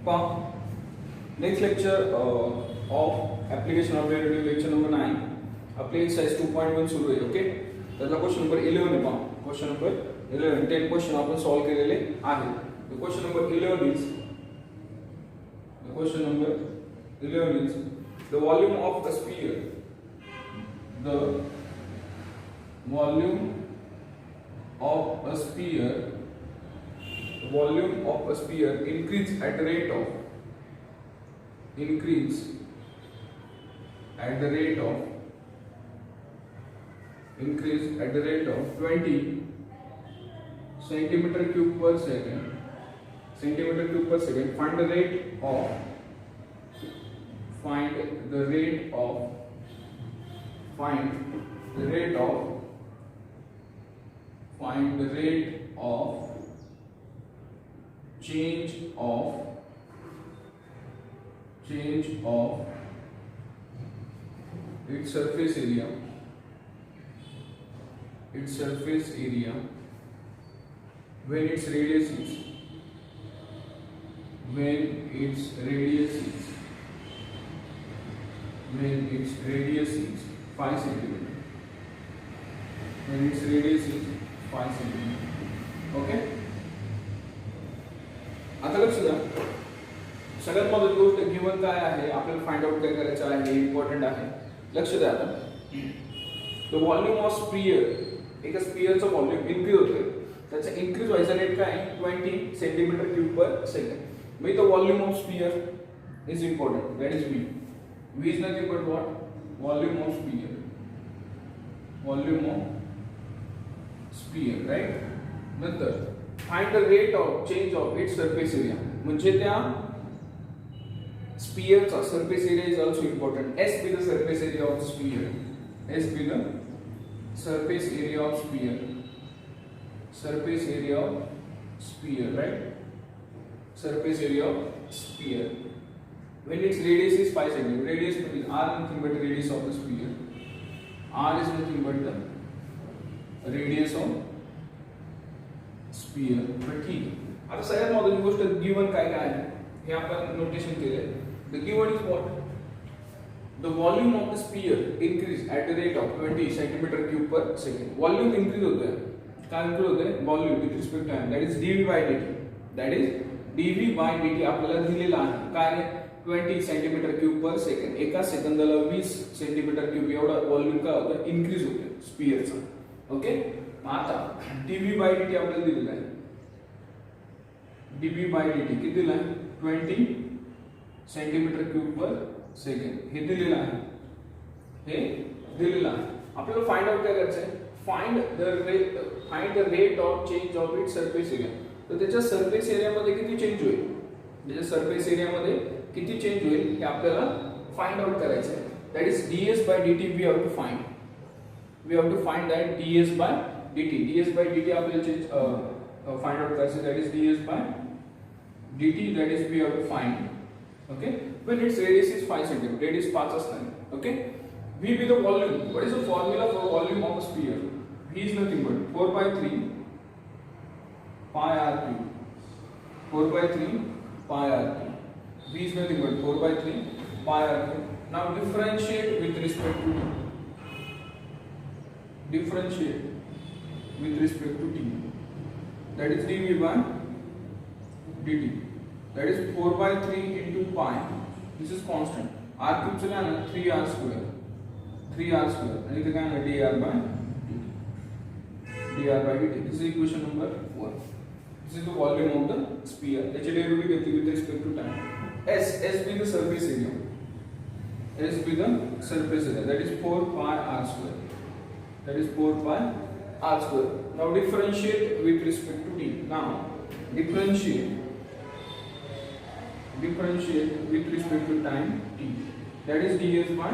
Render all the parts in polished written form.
Next lecture of application of derivative, lecture number 9. आपली exercise 2.1 सुरू आहे. ओके, त्यातला क्वेश्चन नंबर 11 आहे. पहा क्वेश्चन नंबर 11. 10 क्वेश्चन आपण सॉल्व केलेले आहेत. The question number 11 is the volume of a sphere. The volume of a sphere increase at the rate of 20 centimeter cube per second. Find the rate of change of its surface area when its radius is 5 centimeter. Okay, आता लक्ष द्या. सगळ्यात महत्त्वाची गोष्ट given काय आहे, आपल्याला find out काय करायचं आहे, हे इम्पॉर्टंट आहे. लक्ष द्या. आता द व्हॉल्यूम ऑफ स्फियर, एका स्फियरचं व्हॉल्यूम इन्क्रीज होतोय. त्याचा इन्क्रीज व्हायचा रेट काय आहे, 20 सेंटीमीटर क्यूब पर सेकंड. म्हणजे the volume of sphere is important. That is v. v is nothing but what, volume of sphere, right. नंतर find the rate of change of its surface area. म्हणजे त्या स्फियरचा surface area is also important. s be the surface area of sphere. Right? Surface area of sphere. When its radius is 5 cm. Radius means r nothing but the radius of the sphere. R is nothing but the radius of sphere. but ठीक आहे. आता सगळ्यात महत्त्वाची गोष्ट given काय काय आहे हे आपण नोटेशन केले. The given is what? The volume of the sphere increase at the rate of 20 centimeter cube per second. Volume increase होतोय. काय increase होतोय? Volume with respect to time. That is dv by dt. आपल्याला दिलेला आहे. काय आहे? 20 centimetre cube per second. एका सेकंदाला 20 सेंटीमीटर क्यूब एवढा व्हॉल्यूम काय होतं, इन्क्रीज होते स्फियरचा. ओके, आता dv by dt आपल्याला दिलेला आहे. dv by dt किती दिला आहे, 20 सेंटीमीटर क्यूब पर सेकंड. हे दिलेलं आहे. आपल्याला फाइंड आउट काय करायचं आहे, find the rate of change of its surface area. तर त्याच्या सरफेस एरियामध्ये किती चेंज होईल, हे आपल्याला फाइंड आउट करायचं आहे. That is ds by dt. we have to find that ds by dt आपल्याला फाइंड आउट करायचं. That is ds by dt. that is we have to find. Okay, when its radius is 5 cm. radius 5 असणार. Okay, v be the volume. What is the formula for volume of a sphere? v is nothing but 4/3 pi r cube. 4/3 pi r cube. v is nothing but 4/3 pi r cube. Now differentiate with respect to t. That is dv by dt. That is 4/3 into pi. This is constant. R cube चला ना 3r square. आणि इथे काय आहे, dr by dt. This is equation number 1. This is the volume of the sphere. त्याचे derivative घेतली with respect to time. s be the surface area. That is 4 pi r square. Now differentiate with respect to t. Now differentiate with respect to time t. That is ds by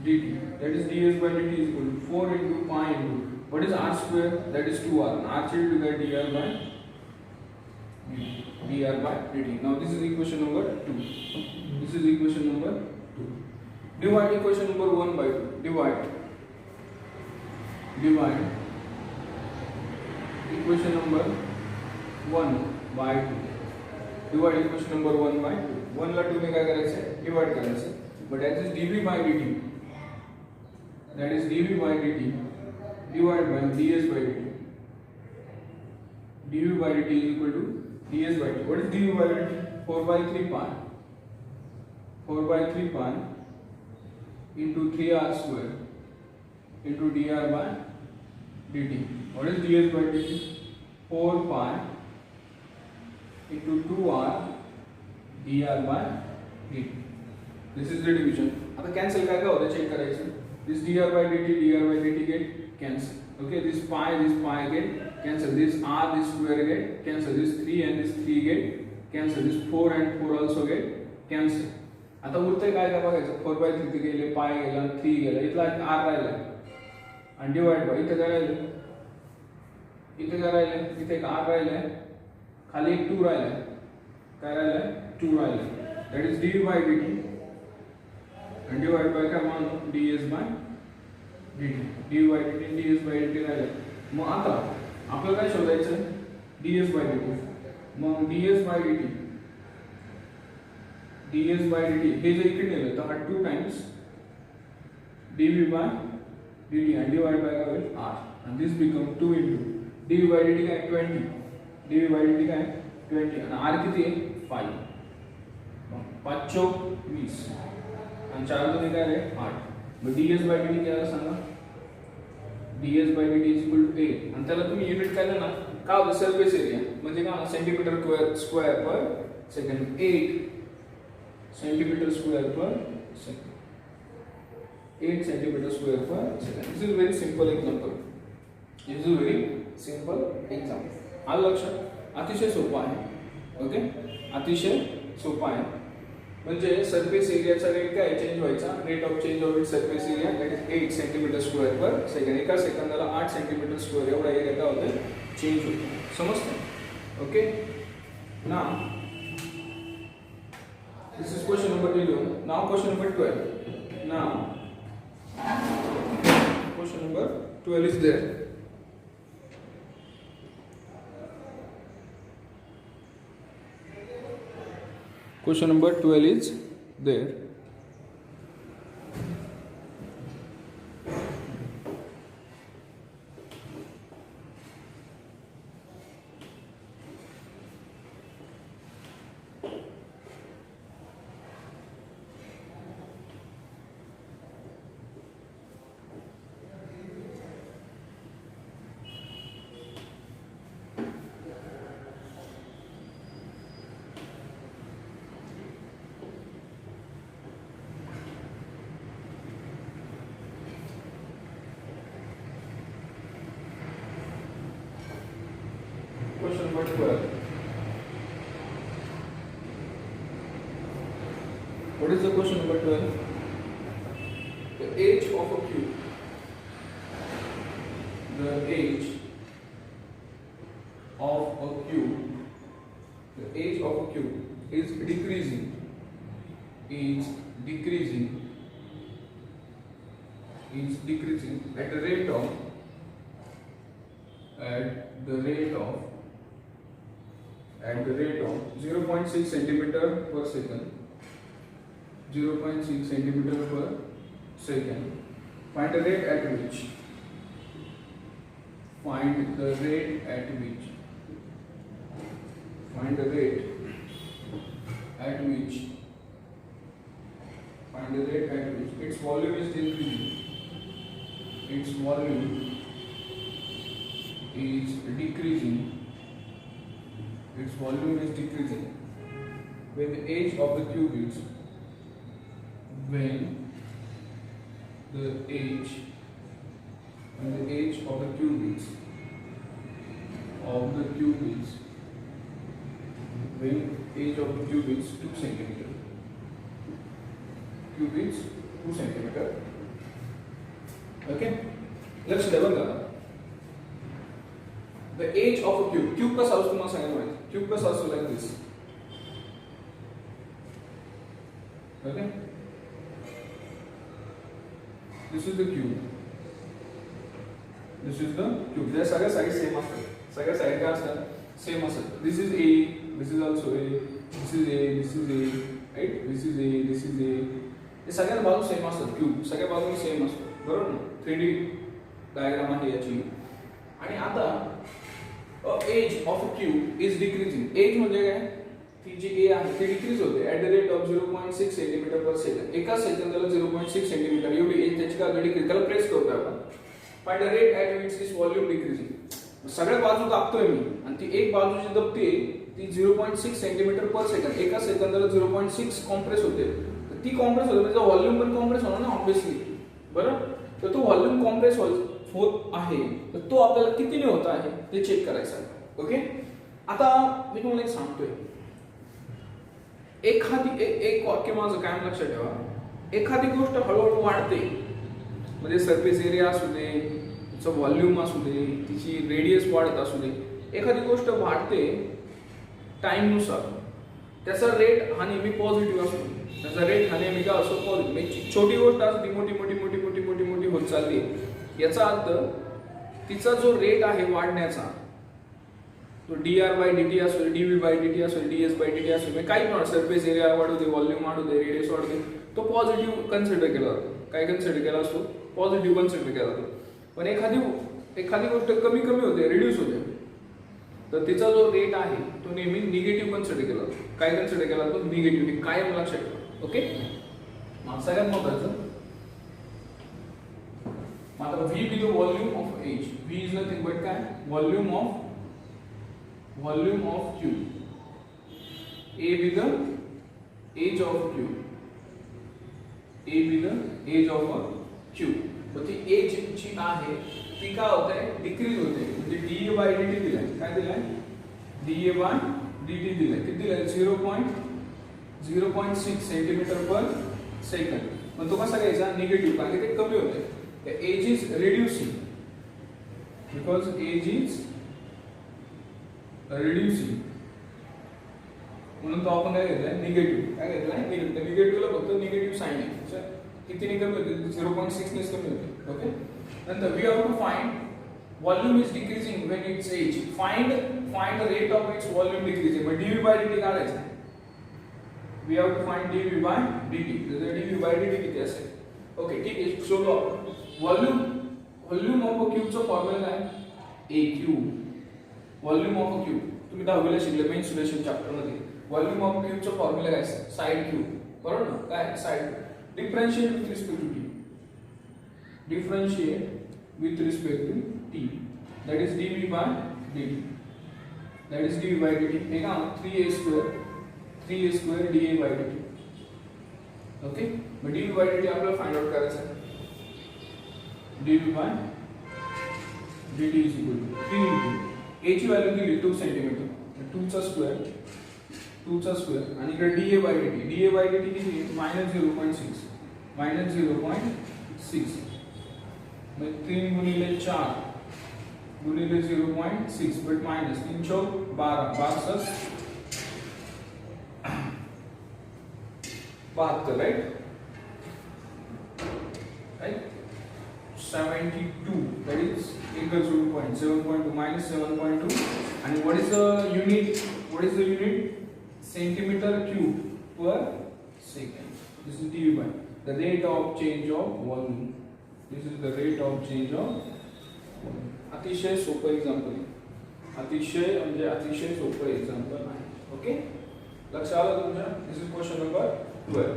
dt. is equal to 4 into pi into what is r square? That is 2r. r changed to get dr by dt. Now this is equation number 2. Divide equation number 1 by 2. Divide equation number 1 by 2. Divide equation number 1 by 2. 1 ला 2 ने काय करायचं divide करायचं. But that is dv by dt, that is dv by dt divided by ds by dt. dv by dt is equal to ds by dt. What is dv by dt? 4 by 3 pi, 4 by 3 pi into 3r square into dr by dt. What is ds by dt? 4 pi into 2r dr by dt. This is the division. आता cancel काय होतं check करायचं. This dr by dt get cancel. Okay, this pi get cancel. This r, this square get cancel. This 3 and this 3 get cancel. This 4 and 4 also get cancel. आता उरतंय काय काय बघायचं. 4 by 3 गेले, pi गेला, 3 गेला, इथला r राहिला आणि डिवाइड बाय इथे काय राहिलं, इथे काय राहिलं, इथे एक r राहिलाय, खाली एक 2 राहिलाय, काय राहिलाय 2 राहिलाय. That is dv by dt and divided by काय मानू ds by dt. dv by dt ds by dt राहिलं. मग आता आपल्याला काय शोधायचं ds by dt. Mug ds by dt हे जर इकडे नेलं तर हा 2 times dv by dt and divided by काय होईल r and this become 2 into dv by dt काय 20, dv by dt काय 20 आणि r किती आहे 5. 5 चौक 20 आणि 4 दोन्ही काय आहे 8. मग ds by dt काय सांगा, ds by dt is equal to 8 आणि त्याला तुम्ही युनिट काढलं ना काय होतं सरफेस एरिया म्हणजे काय सेंटीमीटर स्क्वेअर पर सेकंड. 8 सेंटीमीटर स्क्वेअर पर सेकंड, 8 सेंटीमीटर स्क्वेअर पर second. This is very simple example. This is very simple example. आलं लक्षात? अतिशय सोपं आहे. ओके, अतिशय सोपं आहे. म्हणजे सरफेस एरियाचा रेट काय चेंज व्हायचा, rate of change of it surface area that is 8 centimetre square पर सेकंड. एका सेकंदाला 8 सेंटीमीटर स्क्वेअर एवढा एरिया काय होतं चेंज होतो. समजतं? Okay, now this is question number 11. Now question number 12. Now question number 12 is there. Question number 12 is there. Question number 12. What is the question number 12? The age of a cube. The age of a cube. The age of a cube is decreasing. Is decreasing. Is decreasing at the rate of 0.6 centimeter per second. 0.6 centimeter per second. Find the rate at which. Find the rate at which. Find the rate at which. Find the rate at which its volume is decreasing. Its volume is decreasing. Its volume is decreasing when the age of the cube is when the age of the cube is when age of the cube is 2 centimeter. Cube is 2 centimeter. Okay, let's double that. The age of a cube. Cube का size तुम्हाला सांगायला माहिती. Cube का size like this. Okay. This is the cube. This is the cube. There सगळ्या sides same असतात. सगळ्या side काय असतात? Same असतात. This is A. This is also A. this is A, this is A, right? This is A, this is A. हे सगळ्या बाजू same असतात, cube सगळ्या बाजूने सेम असतो, बरोबर ना? 3D डायग्राम आहे याची. आणि आता age of a cube is decreasing. Age म्हणजे काय? ती जी ए आहे ती डिक्रीज होते at the rate of 0.6 centimetre per second. एका सेकंदाला 0.6 सेंटीमीटर एवढी एज त्याची का डिक्रीज, त्याला प्रेस करतोय आपण. Find the rate at which this volume decreasing. सगळ्या बाजू दाबतोय मी आणि ती एक बाजू जी दबते ती 0.6 सेंटीमीटर पर सेकंड. एका सेकंदाला 0.6 कॉम्प्रेस होते. तर ती कॉम्प्रेस होते म्हणजे व्हॉल्यूम पण कॉम्प्रेस होणार ना ऑब्विसली, बरोबर? तर तो व्हॉल्यूम कॉम्प्रेस होत आहे तर तो आपल्याला कितीने होत आहे ते चेक करायचं आहे. ओके, आता मी तुम्हाला एक सांगतोय, एखादी एक वाक्य माझं काय लक्षात ठेवा. एखादी गोष्ट हळूहळू वाढते म्हणजे सरफेस एरिया असू दे, तिचं व्हॉल्यूम असू दे, तिची रेडियस वाढत असू दे, एखादी गोष्ट वाढते टाइमनुसार, त्याचा रेट हा नेहमी पॉझिटिव्ह असतो. त्याचा रेट हा नेहमी काय असतो? पॉझिटिव्ह. छोटी गोष्ट असते मोठी मोठी मोठी मोठी मोठी मोठी होत चालली, याचा अर्थ तिचा जो रेट आहे वाढण्याचा, तो dr/dt असो, dv/dt असो, ds/dt असो, म्हणजे काही पण सरफेस एरिया वाढू दे, व्हॉल्यूम वाढू दे, रेडियस वाढू दे, तो पॉझिटिव्ह कन्सिडर केला जातो. काय कन्सिडर केला असतो? पॉझिटिव्ह कन्सिडर केला जातो. पण एखादी गोष्ट कमी कमी होते, रिड्यूस होते, तर तिचा जो रेट आहे तो नेहमी निगेटिव्ह कन्सिडर केला जातो. काय कन्सिडर केला जातो? निगेटिव्ह. कायम लक्षात ठेवा. ओके, सगळ्यात महत्त्वाचं आता v be the volume of H. V is nothing but काय? volume of cube. A be the age of cube. A be the age of a cube. तर ती एज जी आहे ती काय होते? डिक्रीज होते. म्हणजे dA/dt दिलाय. काय दिलाय? dA/dt दिलाय. किती दिलाय? 0.6 सेंटीमीटर पर सेकंड. पण तो कसा घ्यायचा? निगेटिव्ह, कारण ते कमी होते. The age is reducing because age is reducing. म्हणून तो आपण काय घेतलाय? निगेटिव्ह. काय घेतलाय? निगेटिव्ह. निगेटिव्हला फक्त निगेटिव्ह साइन आहे. किती कमी होते? 0.6 ने कमी होते. ओके, नंतर we have to find volume is decreasing when its age. Find the rate of its volume decreasing. Mug dv/dt काढायचं. We have to find dv/dt. तर dv/dt किती असेल? ओके, ठीक आहे, शोधू आपण. व्हॉल्यूम ऑफ अ क्यूबचा फॉर्म्युला काय? A cube. Volume of a cube तुम्ही 10वीला शिकले मेन सोल्युशन चॅप्टर मध्ये. व्हॉल्यूम ऑफ क्यूबचा फॉर्म्युला काय? साइड क्यूब, बरोबर ना? काय? Side. Differentiate with respect to t. Differentiate with respect to t. That is dv/dt. That is dv/dt. हे का 3a² dA/dt. ओके, मग dv/dt आपल्याला फाइंड आउट करायचं आहे. dv/dt is equal to 3 into a ची value दिली 2 सेंटीमीटर, 2 चा square आणि इकडे dA/dt. dA/dt किती? -0.6. म्हणजे 3 गुणिले 4 गुणिले 0.6 but minus 3 Chowk 12 72, right? 72, that is equals to 7.2 minus 7.2, and what is the unit? Centimeter cube per second. This is dv by the rate of change of volume. This is the rate of change of volume. अतिशय सोपं example, अतिशय सोपं example आहे. Okay, लक्षात आलं तुमच्या? This is question number 12.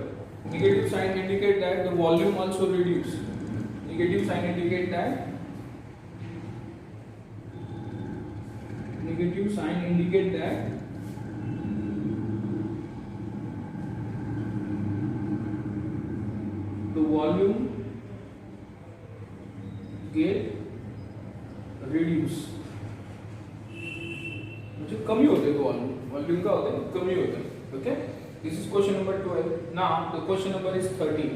Negative sign indicate that the volume also reduce. Negative sign indicate that the volume get reduced. म्हणजे कमी होते तो व्हॉल्यूम का होते? कमी होते. Okay, this is question number 12. Now the question number is 13.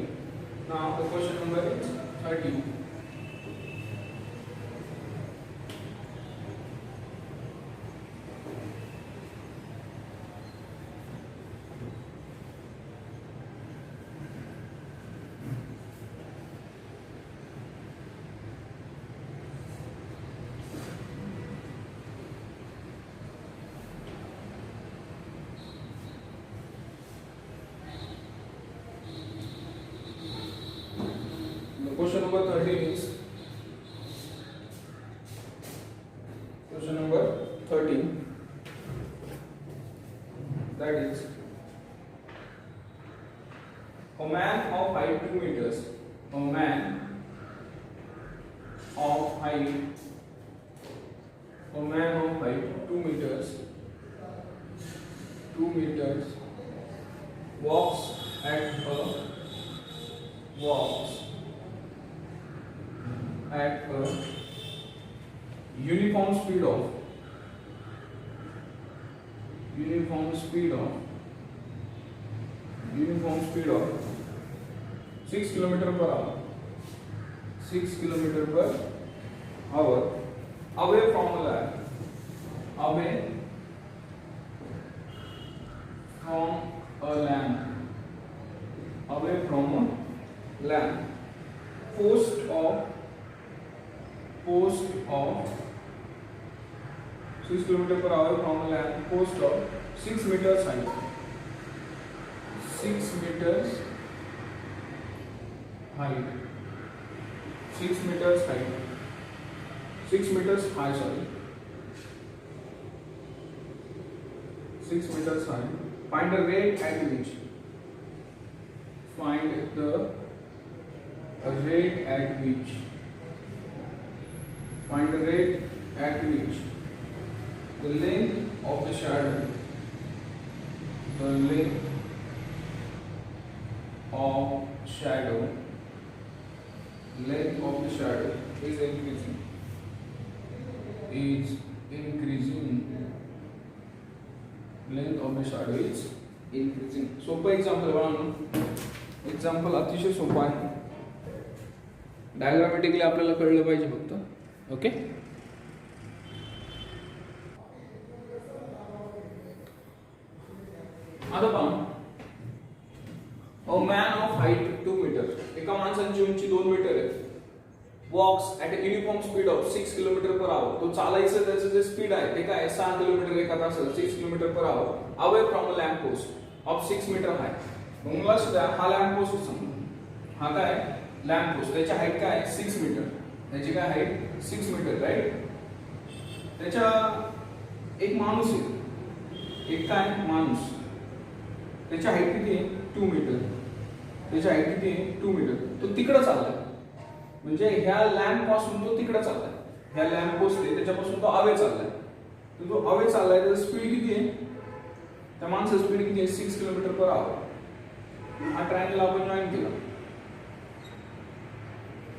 of height, a man of height 2 meters, 2 meters walks at a uniform speed of 6 km per hour, 6 km per hour away from a land, post of 6 km per hour from a land, post of 6 meters height, 6 meters height, 6 meters height, 6 meters high, sorry, 6 meters high. Find the rate at which, the length of the shadow, is increasing. Length of the shadow is increasing. सोपं example बघा. Example अतिशय सोपं आहे. Diagrammatically आपल्याला कळलं पाहिजे फक्त. Okay. आता पहा, a man of height 2 meter, एका माणसाची उंची 2 मीटर आहे, walks at a uniform speed of 6 km per hour. तो चालायचं त्याचं जे स्पीड आहे ते काय 6 किलोमीटर एका तासाला, 6 km per hour away from a lamp post of 6 meter high. मग मला सुद्धा हा लॅम्प पोस्ट समजा, हा काय लॅम्प पोस्ट, त्याची हाईट काय 6 मीटर, त्याची काय हाईट 6 मीटर, राईट. त्याच्या एक माणूस आहे, एक काय माणूस, त्याची हाईट किती आहे 2 मीटर, त्याची हाईट किती आहे 2 मीटर. तो तिकडे चाललाय, म्हणजे ह्या लॅम्प पासून तो तिकडे चाललाय, ह्या लॅम्प पोस्ट आहे त्याच्यापासून तो अवे चाललाय. तर तो अवे चाललाय, त्याचं स्पीड किती आहे, त्या माणसाचं स्पीड किती आहे 6 किलोमीटर पर आवर. हा ट्रायंगल आपण जॉईन केला,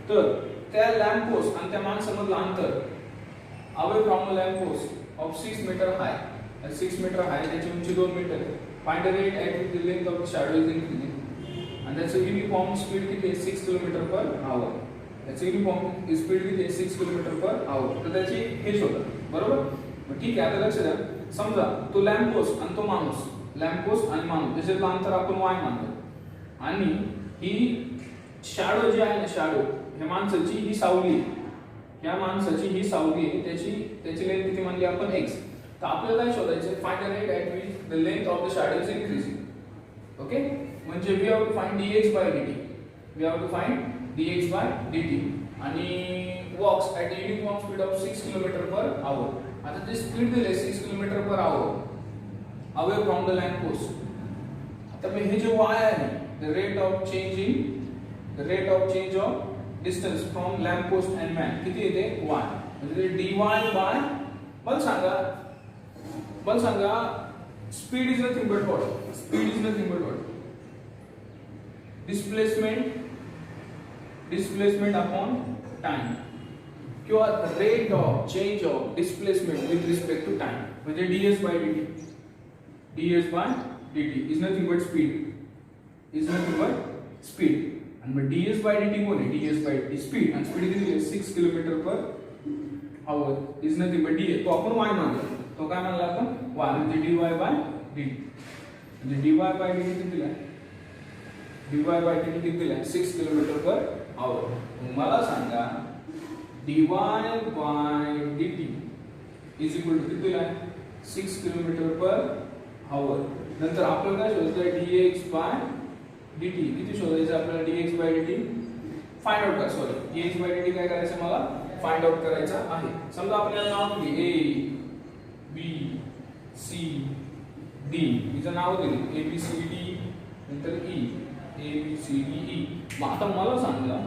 तर त्या लॅम्प पोस्ट आणि त्या माणसामधलं अंतर away from a lamp post of 6 metre high, 6 metre high, त्याची उंची 2 metre. Find the rate at which the length of the shadow is increasing. आणि त्याचं युनिफॉर्म स्पीड किती आहे 6 किलोमीटर पर आवर. त्याची युनिफॉर्म स्पीड किती आहे 6 किलोमीटर पर आवर. तर त्याची हे शोधा, बरोबर. मग ठीक आहे, आता लक्ष द्या. समजा तो लॅम्प पोस्ट आणि तो माणूस, लॅम्प पोस्ट आणि माणूस त्याच्यातलं अंतर आपण y मानतो, आणि ही शॅडो जी आहे ना, शॅडो ह्या माणसाची ही सावली, ह्या माणसाची ही सावली आहे, त्याची लेंथ किती मानली आपण x. तर आपल्याला काय शोधायचं, find the rate at which the length of the shadow is increasing. Okay, म्हणजे we have to find dx by dt, we have to find dx by dt. आणि walks at the uniform speed of 6 kilometre per hour. आता जे speed दिले 6 kilometre per hour away from the lamp post. आता मग हे जे y आहे, the rate of change of distance from lamp post and man किती येते y, म्हणजे dy बाय, मला सांगा speed is nothing but what, displacement upon time, किंवा rate of change of displacement with respect to time, म्हणजे ds by dt is nothing but speed. आणि मग ds by dt कोण आहे, ds by dt स्पीड, आणि speed किती आहे 6 kilometre per our is nothing but ds. तो आपण y मानला, तो काय मानला आपण y, म्हणजे dy by dt, म्हणजे dy by dt किती दिला, dy by dt किती दिला 6 किलोमीटर पर आवर. मला सांगा dy by dt is equal to किती दिला 6 किलोमीटर पर आवर. नंतर आपल्याला काय शोधायचं dx by dt, किती शोधायचं आपल्याला dx by dt find out करा. सॉरी, dx by dt काय करायचं मला फाइंड आउट करायचं आहे. समजा आपल्याला नाव दिले a b c d, हिचं नाव दिले a b c d, नंतर e a b c d e. मग आता मला सांगा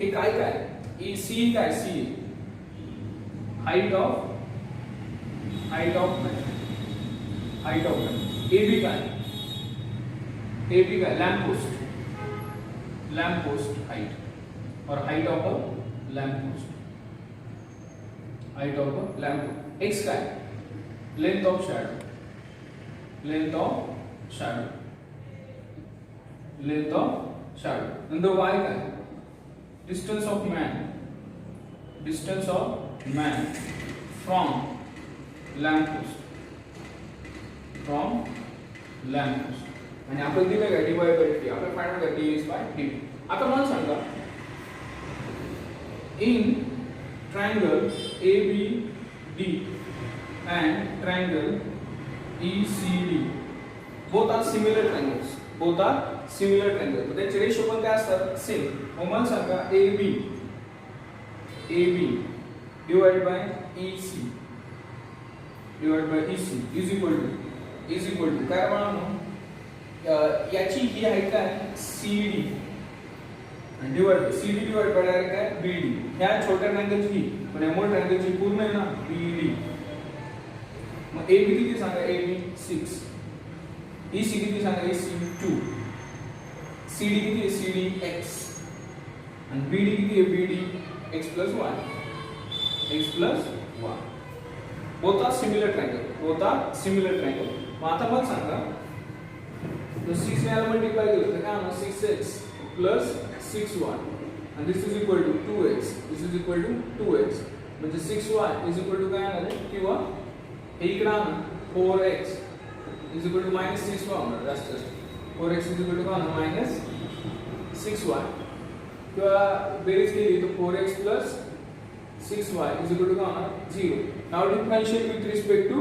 हे काय काय सी काय C height of A B काय लैंप पोस्ट हाइट और height of a lamp post x का length of shadow and the y का distance of man from lamp post आणि आपण दिलं काय dy by dt आपण फाइंड करूया dx by dt आता मला सांगा in triangle ABD and triangle ECD both are similar triangles तर त्याचे रेशो पण काय असतात सेम मग मला सांगा AB divided by EC is equal to काय म्हणून याची ही हाईट काय CD आणि डिवाइड बाय डायरेक्ट काय BD ह्या छोट्या ट्रायंगलची ही पण या मोठ्या ट्रायंगलची पूर्ण आहे ना BD मग AB किती सांगा AB 6 EC किती सांगा EC 2 CD किती आहे CD x आणि BD किती आहे BD x plus y both are similar triangle मग आता मला सांगा तो 6 ने मल्टिप्लाय केलं तर काय होणार 6x plus 6y and this is equal to 2x म्हणजे 6y is equal to काय आलं किंवा हे इकडे आणा 4x is equal to -6y होणार जास्त 4x is equal to काय होणार -6y किंवा बेरीज केली तर 4x plus 6y is equal to काय होणार 0 now differentiate with respect to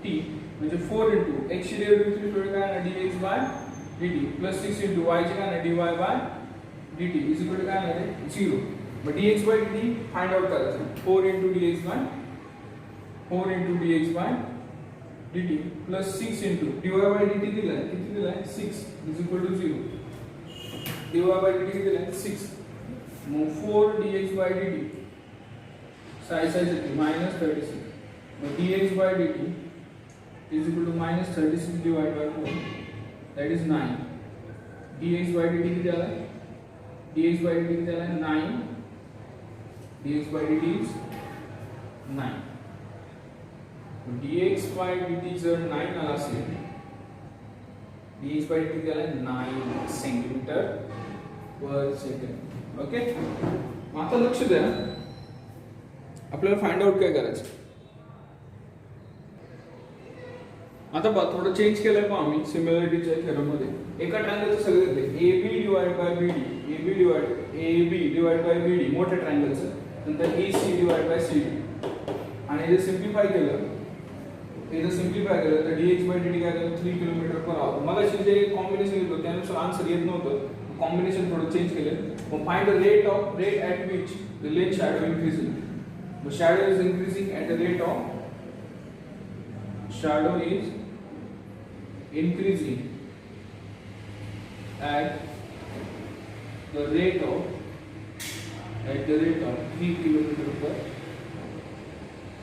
t म्हणजे 4 into x ची डेरिव्हेटिव्ह with respect to काय dx by dt plus 6 into y ची काय dy by dt is equal to काय आहे 0 मग dx by dt find out करायचं 4 into dx by dt plus 6 into dy by dt दिलाय किती दिलाय 6 is equal to 0 dy by dt किती दिलाय 6 मग 4 dx by dt साइड येते -36 मग dx by dt is equal to -36 divided by 4 that is 9 dx by dt किती आला 9 dx by dt is 9 dx by dt जर 9 आला असेल dx by dt किती आला 9 सेंटीमीटर पर सेकंड ओके आता लक्ष द्या आपल्याला फाइंड आउट काय करायचं आता बघ थोडं चेंज केलंय पहा आम्ही सिमिलरिटीच्या थेरम मध्ये एका ट्रायंगलचं सगळे घेतले AB divide by BD divide by BD मोठ्या ट्रायंगलचं नंतर AC डिवाइड बाय CD आणि हे सिम्प्लिफाय केलं तर dx by dt काय झालं 3 किलोमीटर पर आवर मगाशी जे कॉम्बिनेशन घेतलं त्यानुसार आन्सर येत नव्हतं कॉम्बिनेशन थोडं चेंज केलं मग find the rate at which the length shadow increasing the shadow is increasing at the rate of shadow is increasing at the rate of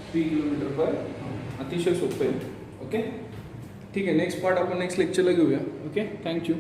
3 kilometre per अतिशय सोपे आहे ओके ठीक आहे नेक्स्ट पार्ट आपण next लेक्चरला घेऊया ओके थँक्यू